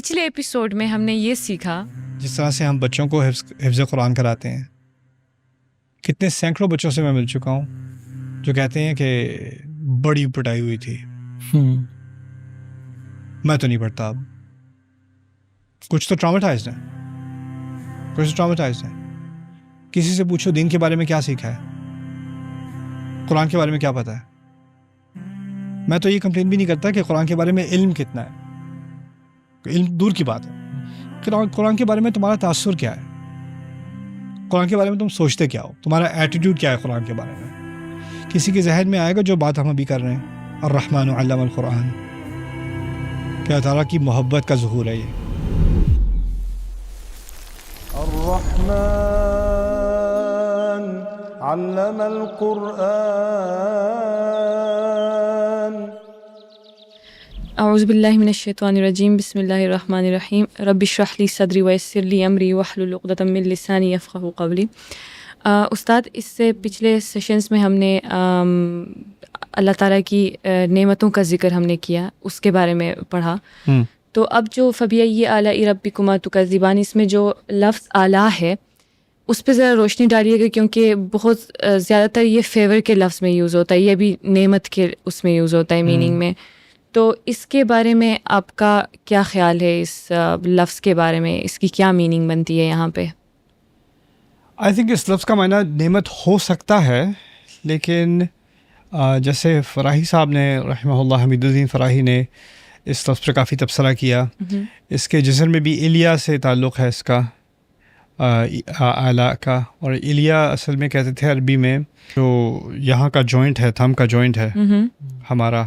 پچھلے ایپیسوڈ میں ہم نے یہ سیکھا جس طرح سے ہم بچوں کو حفظ قرآن کراتے ہیں. کتنے سینکڑوں بچوں سے میں مل چکا ہوں جو کہتے ہیں کہ بڑی پٹائی ہوئی تھی, میں تو نہیں پڑھتا اب. کچھ تو ٹراماٹائزڈ ہیں. کسی سے پوچھو دین کے بارے میں کیا سیکھا ہے, قرآن کے بارے میں کیا پتہ ہے. میں تو یہ کمپلین بھی نہیں کرتا کہ قرآن کے بارے میں علم کتنا ہے, علم دور کی بات ہے. قرآن کے بارے میں تمہارا تاثر کیا ہے, قرآن کے بارے میں تم سوچتے کیا ہو, تمہارا ایٹیٹیوڈ کیا ہے قرآن کے بارے میں. کسی کے ذہن میں آئے گا جو بات ہم ابھی کر رہے ہیں, الرحمن علم القرآن, کہ اللہ تعالیٰ کی محبت کا ظہور ہے. یہ الرحمن علم القرآن. اعوذ باللہ من الشیطان الرجیم, بسم اللہ الرحمن الرحیم. رب اشرح لی صدری ویسر لی امری واحلل عقدۃ من لسانی یفقہوا قولی. استاد, اس سے پچھلے سیشنز میں ہم نے اللہ تعالیٰ کی نعمتوں کا ذکر ہم نے کیا, اس کے بارے میں پڑھا. تو اب جو فبیئی آلاء ربکما تکذبان, اس میں جو لفظ اعلیٰ ہے اس پہ ذرا روشنی ڈالیے گا, کیونکہ بہت زیادہ تر یہ فیور کے لفظ میں یوز ہوتا ہے, یہ بھی نعمت کے اس میں یوز ہوتا ہے میننگ میں. تو اس کے بارے میں آپ کا کیا خیال ہے, اس لفظ کے بارے میں اس کی کیا میننگ بنتی ہے یہاں پہ؟ آئی تھنک اس لفظ کا معنی نعمت ہو سکتا ہے, لیکن جیسے فراہی صاحب نے رحمہ اللہ, حمید الدین فراہی نے اس لفظ پر کافی تبصرہ کیا. اس کے جسر میں بھی الیا سے تعلق ہے اس کا, اعلیٰ کا. اور الیا اصل میں کہتے تھے عربی میں جو یہاں کا جوائنٹ ہے, تھم کا جوائنٹ ہے ہمارا,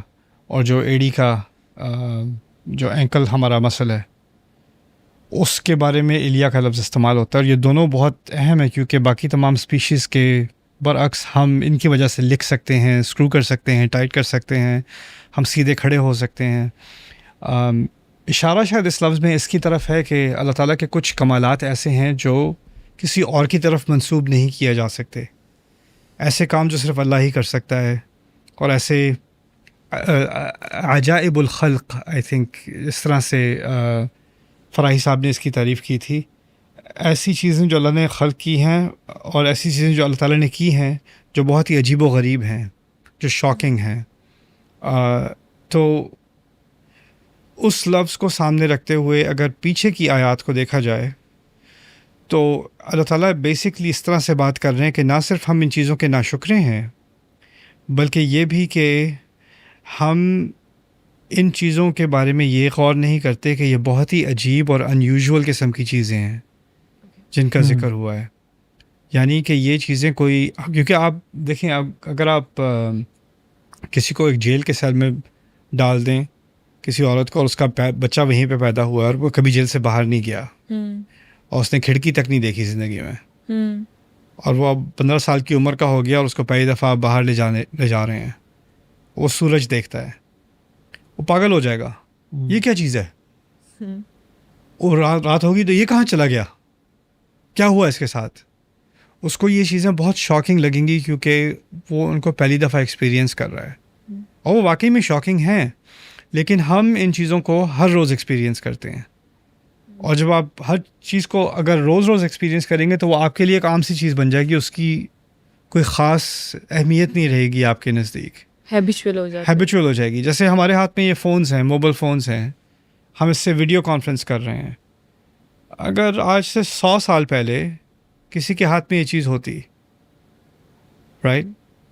اور جو ایڑی کا جو اینکل ہمارا مسل ہے, اس کے بارے میں الیا کا لفظ استعمال ہوتا ہے. اور یہ دونوں بہت اہم ہے کیونکہ باقی تمام سپیشیز کے برعکس ہم ان کی وجہ سے لکھ سکتے ہیں, اسکرو کر سکتے ہیں, ٹائٹ کر سکتے ہیں, ہم سیدھے کھڑے ہو سکتے ہیں. اشارہ شاید اس لفظ میں اس کی طرف ہے کہ اللہ تعالیٰ کے کچھ کمالات ایسے ہیں جو کسی اور کی طرف منسوب نہیں کیا جا سکتے, ایسے کام جو صرف اللہ ہی کر سکتا ہے. اور ایسے عجائب الخلق, آئی تھنک اس طرح سے فراہی صاحب نے اس کی تعریف کی تھی, ایسی چیزیں جو اللہ نے خلق کی ہیں اور ایسی چیزیں جو اللہ تعالیٰ نے کی ہیں جو بہت ہی عجیب و غریب ہیں, جو شاکنگ ہیں. تو اس لفظ کو سامنے رکھتے ہوئے اگر پیچھے کی آیات کو دیکھا جائے تو اللہ تعالیٰ بیسکلی اس طرح سے بات کر رہے ہیں کہ نہ صرف ہم ان چیزوں کے ناشکرے ہیں, بلکہ یہ بھی کہ ہم ان چیزوں کے بارے میں یہ غور نہیں کرتے کہ یہ بہت ہی عجیب اور انیوژول قسم کی چیزیں ہیں جن کا ذکر ہوا ہے. یعنی کہ یہ چیزیں کوئی, کیونکہ آپ دیکھیں, اب اگر آپ کسی کو ایک جیل کے سیل میں ڈال دیں, کسی عورت کو, اور اس کا بچہ وہیں پہ پیدا ہوا اور وہ کبھی جیل سے باہر نہیں گیا اور اس نے کھڑکی تک نہیں دیکھی زندگی میں, اور وہ اب 15 سال کی عمر کا ہو گیا اور اس کو پہلی دفعہ باہر لے جا رہے ہیں, وہ سورج دیکھتا ہے, وہ پاگل ہو جائے گا, یہ کیا چیز ہے, اور رات ہوگی تو یہ کہاں چلا گیا, کیا ہوا اس کے ساتھ. اس کو یہ چیزیں بہت شاکنگ لگیں گی کیونکہ وہ ان کو پہلی دفعہ ایکسپیرینس کر رہا ہے, اور وہ واقعی میں شاکنگ ہیں. لیکن ہم ان چیزوں کو ہر روز ایکسپیرینس کرتے ہیں, اور جب آپ ہر چیز کو اگر روز ایکسپیرینس کریں گے تو وہ آپ کے لیے ایک عام سی چیز بن جائے گی, اس کی کوئی خاص اہمیت نہیں رہے گی آپ کے نزدیک, ہیبیچول ہو جائے گی. جیسے ہمارے ہاتھ میں یہ فونز ہیں, موبائل فونز ہیں, ہم اس سے ویڈیو کانفرنس کر رہے ہیں. اگر آج سے 100 سال پہلے کسی کے ہاتھ میں یہ چیز ہوتی, رائٹ,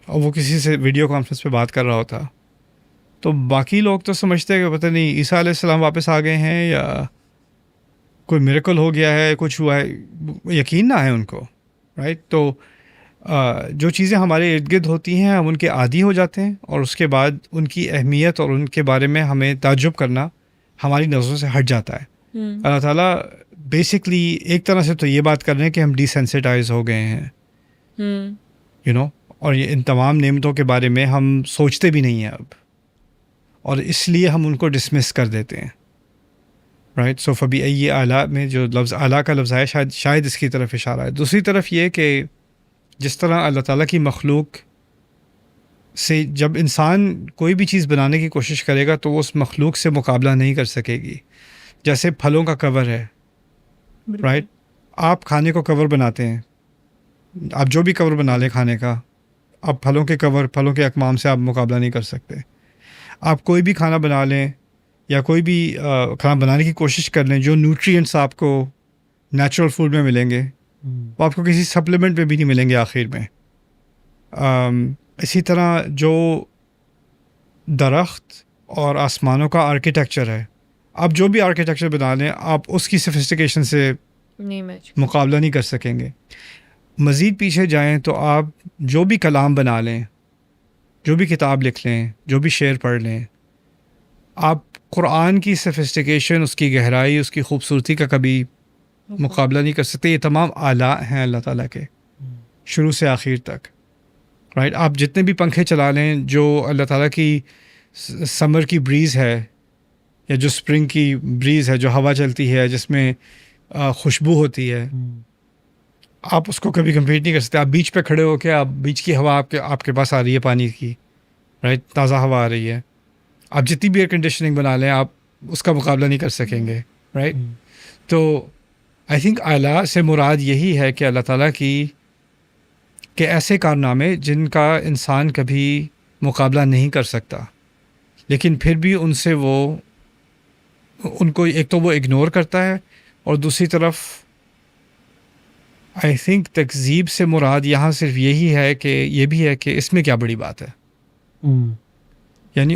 اور وہ کسی سے ویڈیو کانفرنس پہ بات کر رہا ہوتا, تو باقی لوگ تو سمجھتے ہیں کہ پتہ نہیں عیسیٰ علیہ السلام واپس آ گئے ہیں یا کوئی میریکل ہو گیا ہے, کچھ ہوا ہے, یقین نہ ہے ان کو, رائٹ. تو جو چیزیں ہمارے ارد گرد ہوتی ہیں ہم ان کے عادی ہو جاتے ہیں, اور اس کے بعد ان کی اہمیت اور ان کے بارے میں ہمیں تعجب کرنا ہماری نظروں سے ہٹ جاتا ہے. اللہ تعالیٰ بیسکلی ایک طرح سے تو یہ بات کر رہے ہیں کہ ہم ڈیسینسٹائز ہو گئے ہیں, اور یہ ان تمام نعمتوں کے بارے میں ہم سوچتے بھی نہیں ہیں اب, اور اس لیے ہم ان کو ڈسمس کر دیتے ہیں, رائٹ. سو فبیئی آلاء میں جو لفظ اعلیٰ کا لفظ ہے شاید اس کی طرف اشارہ ہے. دوسری طرف یہ کہ جس طرح اللہ تعالیٰ کی مخلوق سے جب انسان کوئی بھی چیز بنانے کی کوشش کرے گا تو وہ اس مخلوق سے مقابلہ نہیں کر سکے گی. جیسے پھلوں کا کور ہے، رائٹ؟ آپ کھانے کو کور بناتے ہیں، آپ جو بھی کور بنا لیں کھانے کا، آپ پھلوں کے کور، پھلوں کے اقمام سے آپ مقابلہ نہیں کر سکتے. آپ کوئی بھی کھانا بنا لیں یا کوئی بھی کھانا بنانے کی کوشش کر لیں، جو نیوٹرینٹس آپ کو نیچرل فوڈ میں ملیں گے وہ آپ کو کسی سپلیمنٹ میں بھی نہیں ملیں گے آخر میں. اسی طرح جو درخت اور آسمانوں کا آرکیٹیکچر ہے، آپ جو بھی آرکیٹیکچر بنا لیں آپ اس کی سفسٹیکیشن سے نہیں میچ. مقابلہ نہیں کر سکیں گے. مزید پیچھے جائیں تو آپ جو بھی کلام بنا لیں، جو بھی کتاب لکھ لیں، جو بھی شعر پڑھ لیں، آپ قرآن کی سفسٹیکیشن، اس کی گہرائی، اس کی خوبصورتی کا کبھی مقابلہ نہیں کر سکتے. یہ تمام آلاء ہیں اللہ تعالیٰ کے شروع سے آخر تک، رائٹ؟ آپ جتنے بھی پنکھے چلا لیں، جو اللہ تعالیٰ کی سمر کی بریز ہے یا جو اسپرنگ کی بریز ہے، جو ہوا چلتی ہے جس میں خوشبو ہوتی ہے، آپ اس کو کبھی کمپیٹ نہیں کر سکتے. آپ بیچ پہ کھڑے ہو کے آپ بیچ کی ہوا آپ کے پاس آ رہی ہے، پانی کی، رائٹ؟ تازہ ہوا آ رہی ہے. آپ جتنی بھی ایئر کنڈیشننگ بنا لیں آپ اس کا مقابلہ نہیں کر سکیں گے، رائٹ؟ تو آئی تھنک اعلیٰ سے مراد یہی ہے کہ اللہ تعالیٰ کی کہ ایسے کارنامے جن کا انسان کبھی مقابلہ نہیں کر سکتا، لیکن پھر بھی ان سے وہ ان کو ایک تو وہ اگنور کرتا ہے، اور دوسری طرف آئی تھنک تکذیب سے مراد یہاں صرف یہی ہے کہ یہ بھی ہے کہ اس میں کیا بڑی بات ہے. یعنی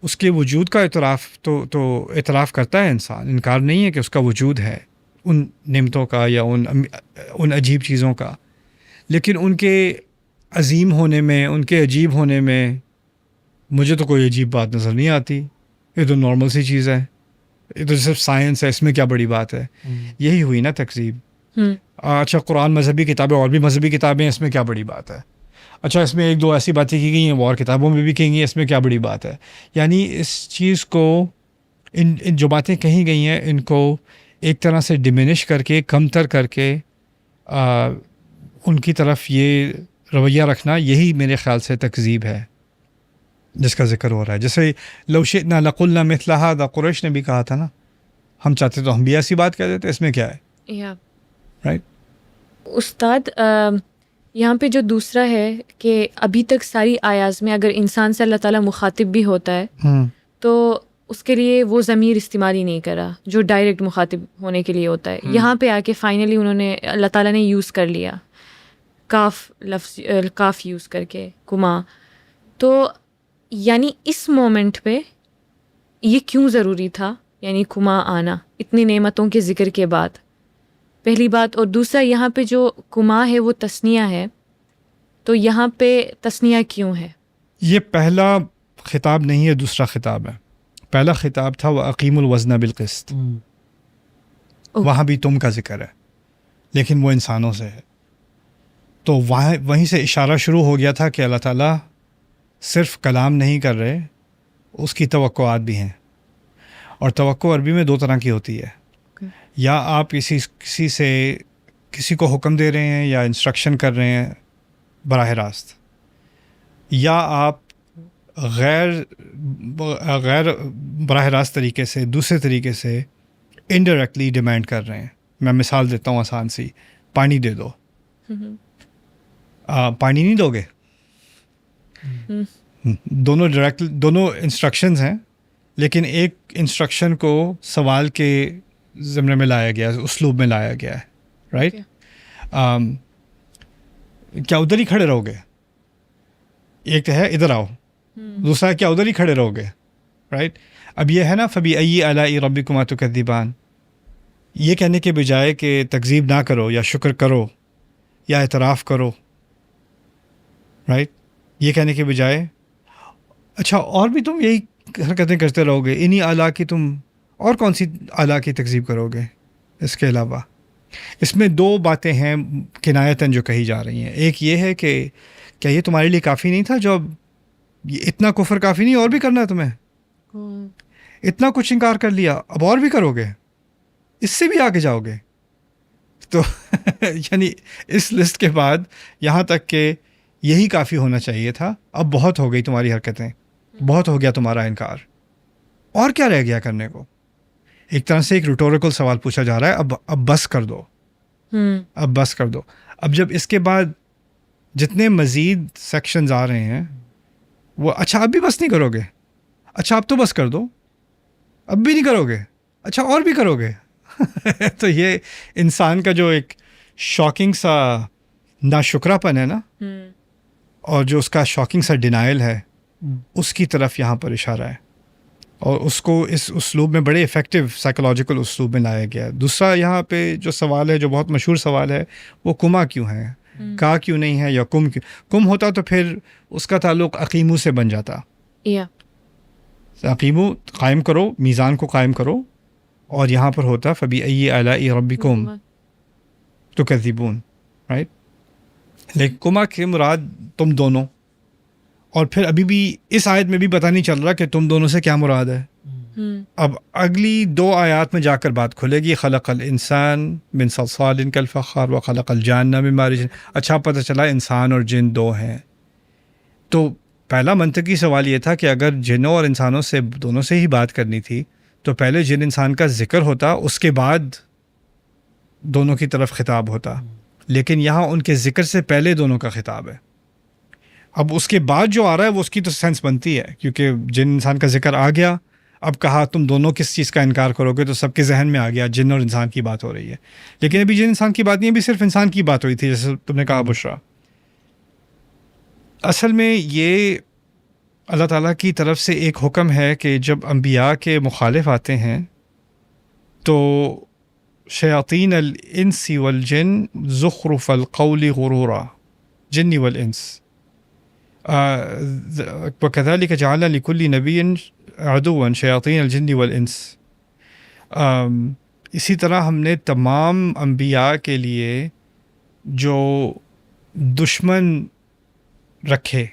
اس کے وجود کا اعتراف تو اعتراف کرتا ہے انسان، انکار نہیں ہے کہ اس کا وجود ہے، ان نعمتوں کا یا ان عجیب چیزوں کا، لیکن ان کے عظیم ہونے میں، ان کے عجیب ہونے میں مجھے تو کوئی عجیب بات نظر نہیں آتی. یہ تو نارمل سی چیز ہے، یہ تو صرف سائنس ہے، اس میں کیا بڑی بات ہے. یہی ہوئی نا تکذیب. اچھا قرآن مذہبی کتابیں، اور بھی مذہبی کتابیں، اس میں کیا بڑی بات ہے. اچھا اس میں ایک دو ایسی باتیں کی گئی ہیں وہ اور کتابوں میں بھی کہیں گی، اس میں کیا بڑی بات ہے. یعنی اس چیز کو ان جو باتیں کہی گئی ہیں ان کو ایک طرح سے ڈیمینش کر کے، کم تر کر کے ان کی طرف یہ رویہ رکھنا، یہی میرے خیال سے تکذیب ہے جس کا ذکر ہو رہا ہے. جیسے لو شئنا لقلنا مثل هذا، قریش نے بھی کہا تھا نا، ہم چاہتے تو ہم بھی ایسی بات کہہ دیتے، اس میں کیا ہے، رائٹ؟ استاد یہاں پہ جو دوسرا ہے کہ ابھی تک ساری آیاز میں اگر انسان سے اللہ تعالیٰ مخاطب بھی ہوتا ہے تو اس کے لیے وہ ضمیر استعمال ہی نہیں کرا جو ڈائریکٹ مخاطب ہونے کے لیے ہوتا ہے. یہاں پہ آ کے فائنلی انہوں نے، اللہ تعالیٰ نے یوز کر لیا کاف لفظ، کاف یوز کر کے، کما. تو یعنی اس مومنٹ پہ یہ کیوں ضروری تھا، یعنی کما آنا اتنی نعمتوں کے ذکر کے بعد، پہلی بات. اور دوسرا یہاں پہ جو کما ہے وہ تثنیہ ہے، تو یہاں پہ تثنیہ کیوں ہے؟ یہ پہلا خطاب نہیں ہے، دوسرا خطاب ہے. پہلا خطاب تھا وَأَقِیمُوا الْوَزْنَ بِالْقِسْطِ، وہاں بھی تم کا ذکر ہے لیکن وہ انسانوں سے ہے. تو وہیں سے اشارہ شروع ہو گیا تھا کہ اللہ تعالیٰ صرف کلام نہیں کر رہے، اس کی توقعات بھی ہیں. اور توقع عربی میں دو طرح کی ہوتی ہے، یا آپ کسی کو حکم دے رہے ہیں یا انسٹرکشن کر رہے ہیں براہ راست، یا آپ غیر براہ راست طریقے سے، دوسرے طریقے سے انڈائریکٹلی ڈیمانڈ کر رہے ہیں. میں مثال دیتا ہوں آسان سی، پانی دے دو. پانی نہیں دو گے، دونوں انسٹرکشنز ہیں، لیکن ایک انسٹرکشن کو سوال کے زمرے میں لایا گیا ہے، اسلوب میں لایا گیا ہے، رائٹ؟ کیا ادھر ہی کھڑے رہو گے؟ ایک تو ہے ادھر آؤ، دوسرا کیا ادھر ہی کھڑے رہو گے، رائٹ؟ اب یہ ہے نا فَبِأَيِّ آلَاءِ رَبِّكُمَا تُكَذِّبَانِ، یہ کہنے کے بجائے کہ تکذیب نہ کرو یا شکر کرو یا اعتراف کرو، رائٹ؟ یہ کہنے کے بجائے اچھا اور بھی تم یہی حرکتیں کرتے رہو گے، انہی آلاء کی تم اور کون سی آلاء کی تکذیب کرو گے اس کے علاوہ؟ اس میں دو باتیں ہیں کنایتاً جو کہی جا رہی ہیں. ایک یہ ہے کہ کیا یہ تمہارے لیے کافی نہیں تھا، جو اب اتنا کفر کافی نہیں، اور بھی کرنا ہے تمہیں؟ اتنا کچھ انکار کر لیا، اب اور بھی کرو گے، اس سے بھی آگے جاؤ گے؟ تو یعنی اس لسٹ کے بعد یہاں تک کہ یہی کافی ہونا چاہیے تھا، اب بہت ہو گئی تمہاری حرکتیں، بہت ہو گیا تمہارا انکار، اور کیا رہ گیا کرنے کو؟ ایک طرح سے ایک ریٹوریکل سوال پوچھا جا رہا ہے، اب بس کر دو، اب بس کر دو. اب جب اس کے بعد جتنے مزید سیکشنز آ رہے ہیں وہ اچھا اب بھی بس نہیں کرو گے، اچھا اب تو بس کر دو، اب بھی نہیں کرو گے، اچھا اور بھی کرو گے. تو یہ انسان کا جو ایک شاکنگ سا ناشکرا پن ہے نا، اور جو اس کا شاکنگ سا ڈینائل ہے، اس کی طرف یہاں پر اشارہ ہے، اور اس کو اس اسلوب میں بڑے افیکٹو سائیکولوجیکل اسلوب میں لایا گیا ہے. دوسرا یہاں پہ جو سوال ہے، جو بہت مشہور سوال ہے، وہ کما کیوں ہے، کا کیوں نہیں ہے، یا کم کیوں. کم ہوتا تو پھر اس کا تعلق عقیمو سے بن جاتا. عقیمو قائم کرو، میزان کو قائم کرو، اور یہاں پر ہوتا فبأي آلاء ربكم تكذبون، رائٹ. لیکن کما کے مراد تم دونوں، اور پھر ابھی بھی اس آیت میں بھی پتہ نہیں چل رہا کہ تم دونوں سے کیا مراد ہے. اب اگلی 2 آیات میں جا کر بات کھلے گی. خلق الانسان من صلصال کالفخار وخلق الجان من مارج. اچھا پتہ چلا انسان اور جن 2 ہیں. تو پہلا منطقی سوال یہ تھا کہ اگر جنوں اور انسانوں سے دونوں سے ہی بات کرنی تھی تو پہلے جن انسان کا ذکر ہوتا، اس کے بعد دونوں کی طرف خطاب ہوتا. لیکن یہاں ان کے ذکر سے پہلے دونوں کا خطاب ہے. اب اس کے بعد جو آ رہا ہے وہ اس کی تو سینس بنتی ہے، کیونکہ جن انسان کا ذکر آ گیا. اب کہا تم دونوں کس چیز کا انکار کرو گے، تو سب کے ذہن میں آ گیا جن اور انسان کی بات ہو رہی ہے. لیکن ابھی جن انسان کی بات نہیں، ابھی صرف انسان کی بات ہوئی تھی، جیسے تم نے کہا بشرا. اصل میں یہ اللہ تعالیٰ کی طرف سے ایک حکم ہے کہ جب انبیاء کے مخالف آتے ہیں تو شیاطین الانس والجن زخرف القول غرورا، جن والانس وكذلك جعلنا لكل نبي عدوا شیاطین الجن والانس. اسی طرح ہم نے تمام انبیاء کے لیے جو دشمن رکھے،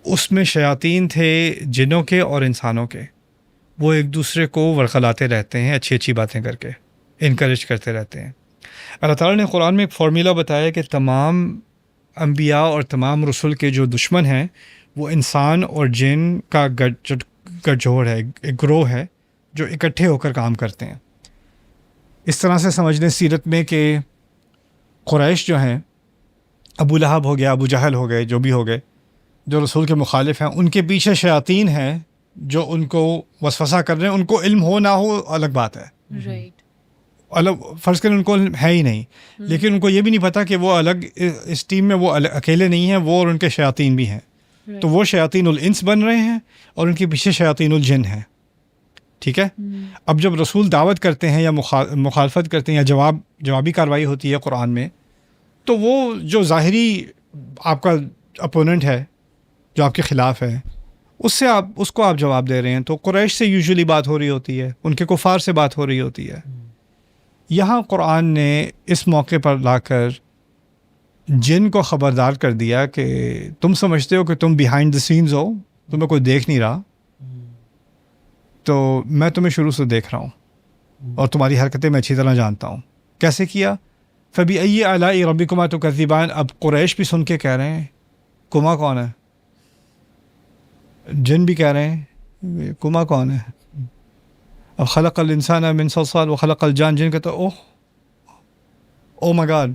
اس میں شیاطین تھے جنوں کے اور انسانوں کے. وہ ایک دوسرے کو ورخلاتے رہتے ہیں، اچھی اچھی باتیں کر کے انکریج کرتے رہتے ہیں. اللہ تعالیٰ نے قرآن میں ایک فارمولہ بتایا کہ تمام انبیاء اور تمام رسل کے جو دشمن ہیں وہ انسان اور جن کا گٹجوڑ ہے، ایک گروہ ہے جو اکٹھے ہو کر کام کرتے ہیں. اس طرح سے سمجھ لیں سیرت میں کہ قریش جو ہیں، ابو لہب ہو گیا، ابو جہل ہو گئے، جو بھی ہو گئے، جو رسول کے مخالف ہیں، ان کے پیچھے شیاطین ہیں جو ان کو وسوسہ کر رہے ہیں. ان کو علم ہو نہ ہو الگ بات ہے، الگ فرض کریں ان کو علم ہے ہی نہیں، لیکن ان کو یہ بھی نہیں پتہ کہ وہ الگ اس ٹیم میں وہ اکیلے نہیں ہیں، وہ اور ان کے شیاطین بھی ہیں. تو وہ شیاطین الانس بن رہے ہیں اور ان کے پیچھے شیاطین الجن ہیں. ٹھیک ہے. اب جب رسول دعوت کرتے ہیں یا مخالفت کرتے ہیں یا جوابی کارروائی ہوتی ہے قرآن میں، تو وہ جو ظاہری آپ کا اپوننٹ ہے، جو آپ کے خلاف ہے، اس کو آپ جواب دے رہے ہیں. تو قریش سے یوزولی بات ہو رہی ہوتی ہے، ان کے کفار سے بات ہو رہی ہوتی ہے. یہاں قرآن نے اس موقع پر لا کر جن کو خبردار کر دیا کہ تم سمجھتے ہو کہ تم بیہائنڈ دا سینز ہو، تمہیں کوئی دیکھ نہیں رہا، تو میں تمہیں شروع سے دیکھ رہا ہوں اور تمہاری حرکتیں میں اچھی طرح جانتا ہوں. کیسے کیا؟ فبأي آلاء ربكما تكذبان. اب قریش بھی سن کے کہہ رہے ہیں کما کون ہے، جن بھی کہہ رہے ہیں کما کون ہے. اب خلق الانسان من صلصال وخلق الجان، جن کہتا او مائی گاڈ،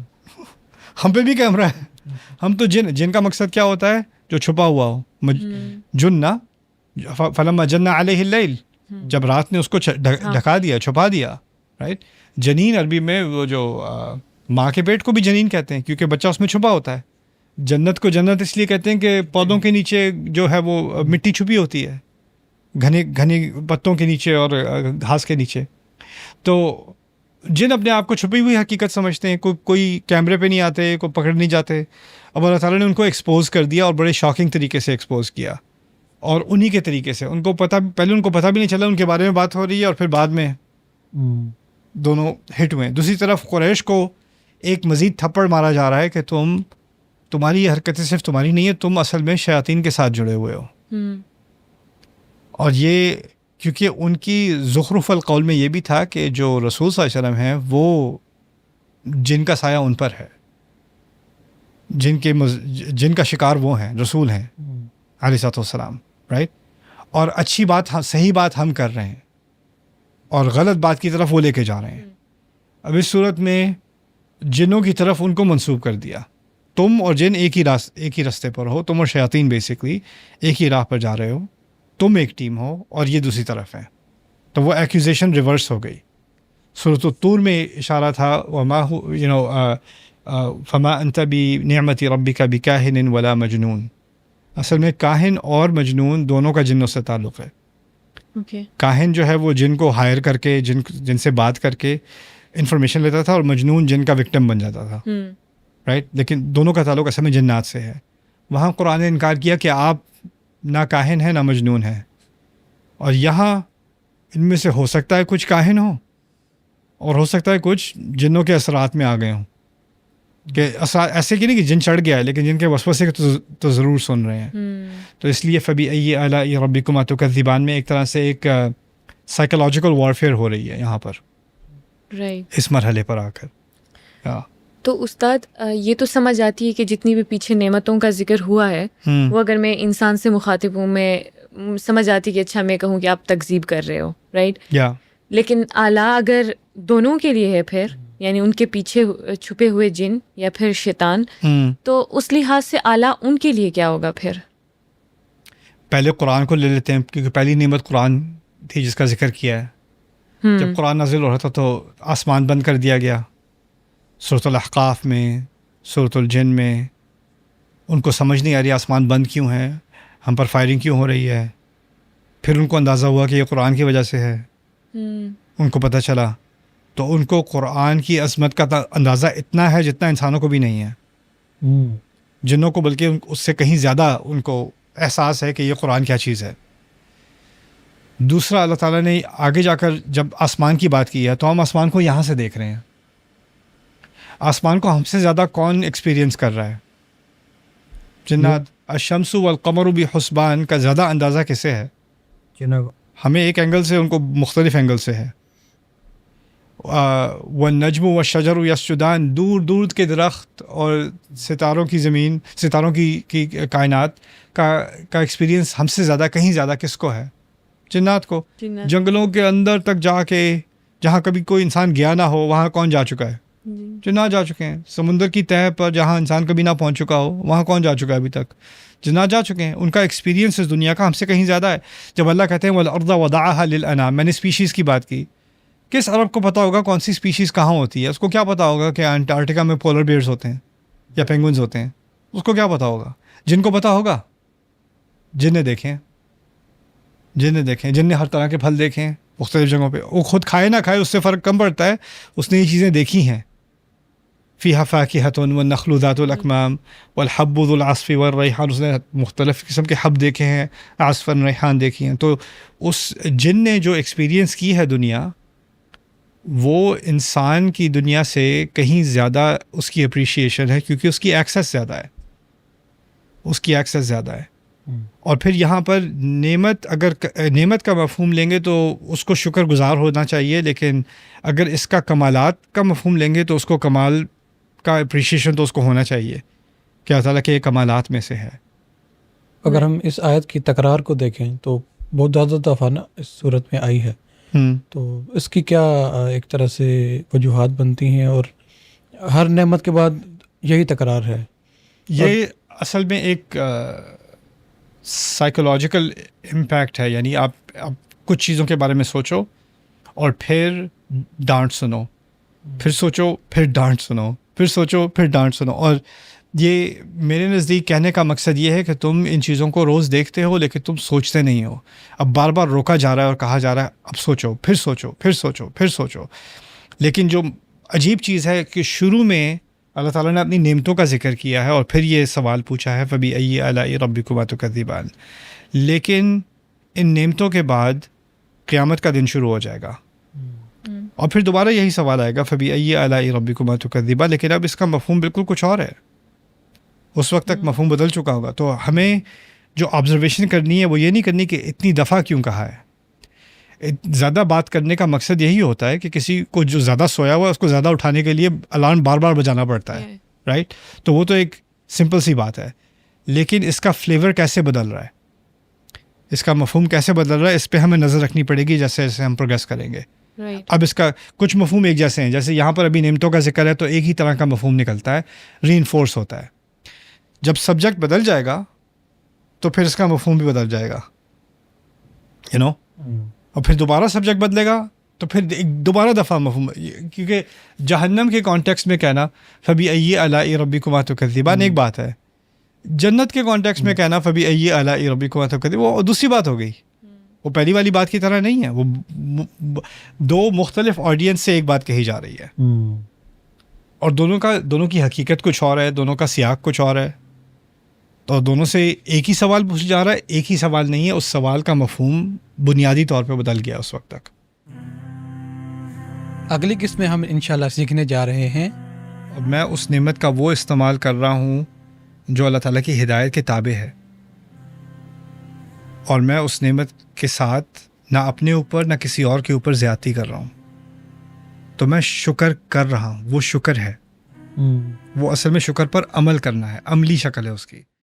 ہم پہ بھی کیمرہ ہے. ہم تو جن کا مقصد کیا ہوتا ہے؟ جو چھپا ہوا ہو. جنہ فلما جن علیہ اللیل، جب رات نے اس کو ڈھکا دیا، چھپا دیا، رائٹ. جنین عربی میں وہ جو ماں کے پیٹ کو بھی جنین کہتے ہیں کیونکہ بچہ اس میں چھپا ہوتا ہے. جنت کو جنت اس لیے کہتے ہیں کہ پودوں کے نیچے جو ہے وہ مٹی چھپی ہوتی ہے، گھنے پتوں کے نیچے اور گھاس کے نیچے. تو جن اپنے آپ کو چھپی ہوئی حقیقت سمجھتے ہیں، کوئی کیمرے پہ نہیں آتے، کوئی پکڑ نہیں جاتے. اب اللہ تعالیٰ نے ان کو ایکسپوز کر دیا اور بڑے شاکنگ طریقے سے ایکسپوز کیا. اور انہی کے طریقے سے ان کو پہلے ان کو پتہ بھی نہیں چلا ان کے بارے میں بات ہو رہی ہے، اور پھر بعد میں دونوں ہٹ ہوئے. دوسری طرف قریش کو ایک مزید تھپڑ مارا جا رہا ہے کہ تمہاری یہ حرکتیں صرف تمہاری نہیں ہے، تم اصل میں شیاطین کے ساتھ جڑے ہوئے ہو. اور یہ کیونکہ ان کی زخرف القول میں یہ بھی تھا کہ جو رسول صلی اللہ علیہ وسلم ہیں وہ جن کا سایہ ان پر ہے، جن کا شکار وہ ہیں، رسول ہیں علیہ الصلوۃ والسلام، رائٹ. اور اچھی بات، صحیح بات ہم کر رہے ہیں. اور غلط بات کی طرف وہ لے کے جا رہے ہیں. اب اس صورت میں جنوں کی طرف ان کو منسوب کر دیا. تم اور جن ایک ہی راستے پر ہو, تم اور شیاطین بیسکلی ایک ہی راہ پر جا رہے ہو, تم ایک ٹیم ہو اور یہ دوسری طرف ہے. تو وہ ایکوزیشن ریورس ہو گئی. سورۃ الطور میں اشارہ تھا وما فما انت بنعمت ربک بکاہن ولا مجنون. اصل میں کاہن اور مجنون دونوں کا جنوں سے تعلق ہے. کاہن جو ہے وہ جن کو ہائر کر کے جن سے بات کر کے انفارمیشن لیتا تھا, اور مجنون جن کا وکٹم بن جاتا تھا, رائٹ. لیکن دونوں کا تعلق اصل میں جنات سے ہے. وہاں قرآن نے انکار کیا کہ آپ نہ کاہن ہیں نہ مجنون ہیں, اور یہاں ان میں سے ہو سکتا ہے کچھ کاہن ہوں اور ہو سکتا ہے کچھ جنوں کے اثرات میں آ گئے ہوں. کہ اثرات ایسے کہ نہیں کہ جن چڑھ گیا ہے, لیکن جن کے وسوسے تو ضرور سن رہے ہیں. تو اس لیے فبأي آلاء ربكما تكذبان میں ایک طرح سے ایک سائیکولوجیکل وارفیئر ہو رہی ہے یہاں پر, اس مرحلے پر آ کر. تو استاد یہ تو سمجھ آتی ہے کہ جتنی بھی پیچھے نعمتوں کا ذکر ہوا ہے وہ اگر میں انسان سے مخاطب ہوں, میں سمجھ آتی کہ اچھا میں کہوں کہ آپ تکذیب کر رہے ہو, رائٹ. لیکن اعلیٰ اگر دونوں کے لیے ہے پھر, یعنی ان کے پیچھے چھپے ہوئے جن یا پھر شیطان, تو اس لحاظ سے اعلیٰ ان کے لیے کیا ہوگا پھر؟ پہلے قرآن کو لے لیتے ہیں, کیونکہ پہلی نعمت قرآن تھی جس کا ذکر کیا ہے. جب قرآن نازل ہو رہا تھا تو آسمان بند کر دیا گیا. سورۃ الاحقاف میں, سورۃ الجن میں ان کو سمجھ نہیں آ رہی آسمان بند کیوں ہے, ہم پر فائرنگ کیوں ہو رہی ہے. پھر ان کو اندازہ ہوا کہ یہ قرآن کی وجہ سے ہے. ان کو پتہ چلا, تو ان کو قرآن کی عظمت کا اندازہ اتنا ہے جتنا انسانوں کو بھی نہیں ہے, جنوں کو بلکہ اس سے کہیں زیادہ ان کو احساس ہے کہ یہ قرآن کیا چیز ہے. دوسرا, اللہ تعالیٰ نے آگے جا کر جب آسمان کی بات کی ہے تو ہم آسمان کو یہاں سے دیکھ رہے ہیں. آسمان کو ہم سے زیادہ کون ایکسپیرینس کر رہا ہے؟ جنات. الشمس والقمر بحسبان کا زیادہ اندازہ کسے ہے؟ ہمیں ایک اینگل سے, ان کو مختلف اینگل سے ہے. والنجم والشجر یسجدان, دور دور کے درخت اور ستاروں کی زمین, ستاروں کی کائنات کا ایکسپیرینس ہم سے زیادہ کہیں زیادہ کس کو ہے؟ جنات کو. جنگلوں کے اندر تک جا کے جہاں کبھی کوئی انسان گیا نہ ہو وہاں کون جا چکا ہے؟ جنات جا چکے ہیں. سمندر کی تہہ پر جہاں انسان کبھی نہ پہنچ چکا ہو وہاں کون جا چکا ہے ابھی تک؟ جنات جا چکے ہیں. ان کا ایکسپیرینس اس دنیا کا ہم سے کہیں زیادہ ہے. جب اللہ کہتے ہیں والارض وضعها للانام, میں نے اسپیشیز کی بات کی. کس عرب کو پتہ ہوگا کون سی اسپیشیز کہاں ہوتی ہے؟ اس کو کیا پتہ ہوگا کہ انٹارکٹیکا میں پولر بیئرز ہوتے ہیں یا پینگوئنز ہوتے ہیں؟ اس کو کیا پتہ ہوگا؟ جن کو پتہ ہوگا. جن نے دیکھیں, جن نے ہر طرح کے پھل دیکھے ہیں مختلف جگہوں پہ. وہ خود کھائے نہ کھائے اس سے فرق کم پڑتا ہے, اس نے یہ چیزیں دیکھی ہیں. فیہا فاکہۃ والنخل ذات الاکمام والحب ذو العصف والریحان, اس نے مختلف قسم کے حب دیکھے ہیں, عصف ریحان دیکھی ہیں. تو اس جن نے جو ایکسپیرینس کی ہے دنیا, وہ انسان کی دنیا سے کہیں زیادہ اس کی اپریشیشن ہے, کیونکہ اس کی ایکسیس زیادہ ہے. اور پھر یہاں پر نعمت, اگر نعمت کا مفہوم لیں گے تو اس کو شکر گزار ہونا چاہیے, لیکن اگر اس کا کمالات کا مفہوم لیں گے تو اس کو کمال کا اپریشیشن تو اس کو ہونا چاہیے کہ اللہ تعالیٰ کے کمالات میں سے ہے. اگر ہم اس آیت کی تکرار کو دیکھیں تو بہت زیادہ دفعہ نا اس صورت میں آئی ہے, تو اس کی کیا ایک طرح سے وجوہات بنتی ہیں, اور ہر نعمت کے بعد یہی تکرار ہے؟ یہ اصل میں ایک سائیکولوجیکل امپیکٹ ہے. یعنی آپ کچھ چیزوں کے بارے میں سوچو اور پھر ڈانٹ سنو, پھر سوچو پھر ڈانٹ سنو, پھر سوچو پھر ڈانٹ سنو. اور یہ میرے نزدیک کہنے کا مقصد یہ ہے کہ تم ان چیزوں کو روز دیکھتے ہو لیکن تم سوچتے نہیں ہو. اب بار بار روکا جا رہا ہے اور کہا جا رہا ہے اب سوچو پھر سوچو پھر سوچو پھر سوچو. لیکن جو عجیب چیز ہے کہ شروع میں اللہ تعالیٰ نے اپنی نعمتوں کا ذکر کیا ہے اور پھر یہ سوال پوچھا ہے فبأي آلاء ربكما تكذبان. لیکن ان نعمتوں کے بعد قیامت کا دن شروع ہو جائے گا اور پھر دوبارہ یہی سوال آئے گا فبأي آلاء ربكما تكذبان. لیکن اب اس کا مفہوم بالکل کچھ اور ہے. اس وقت تک مفہوم بدل چکا ہوگا. تو ہمیں جو آبزرویشن کرنی ہے وہ یہ نہیں کرنی کہ اتنی دفعہ کیوں کہا ہے. زیادہ بات کرنے کا مقصد یہی ہوتا ہے کہ کسی کو جو زیادہ سویا ہوا ہے اس کو زیادہ اٹھانے کے لیے الارم بار بار بجانا پڑتا ہے, رائٹ. تو وہ تو ایک سمپل سی بات ہے. لیکن اس کا فلیور کیسے بدل رہا ہے, اس کا مفہوم کیسے بدل رہا ہے, اس پہ ہمیں نظر رکھنی پڑے گی جیسے جیسے ہم پروگریس کریں گے. رائٹ. اب اس کا کچھ مفہوم ایک جیسے ہیں، جیسے یہاں پر ابھی نعمتوں کا ذکر ہے تو ایک ہی طرح کا مفہوم نکلتا ہے، ری انفورس ہوتا ہے. جب سبجیکٹ بدل جائے گا تو پھر اس کا مفہوم بھی بدل جائے گا، یو نو، اور پھر دوبارہ سبجیکٹ بدلے گا تو پھر دوبارہ دفعہ مفہوم. کیونکہ جہنم کے کانٹیکس میں کہنا فبأي آلاء ربكما تكذبان ایک بات ہے، جنت کے کانٹیکس میں کہنا فبأي آلاء ربكما تكذبان وہ دوسری بات ہو گئی. وہ پہلی والی بات کی طرح نہیں ہے، وہ دو مختلف آڈینس سے ایک بات کہی جا رہی ہے، اور دونوں کی حقیقت کچھ اور ہے، دونوں کا سیاق کچھ اور ہے. تو دونوں سے ایک ہی سوال پوچھا جا رہا ہے، ایک ہی سوال نہیں ہے، اس سوال کا مفہوم بنیادی طور پہ بدل گیا اس وقت تک. اگلی قسط میں ہم انشاءاللہ سیکھنے جا رہے ہیں. اور میں اس نعمت کا وہ استعمال کر رہا ہوں جو اللہ تعالیٰ کی ہدایت کے تابع ہے، اور میں اس نعمت کے ساتھ نہ اپنے اوپر نہ کسی اور کے اوپر زیادتی کر رہا ہوں. تو میں شکر کر رہا ہوں، وہ شکر ہے، وہ اصل میں شکر پر عمل کرنا ہے، عملی شکل ہے اس کی.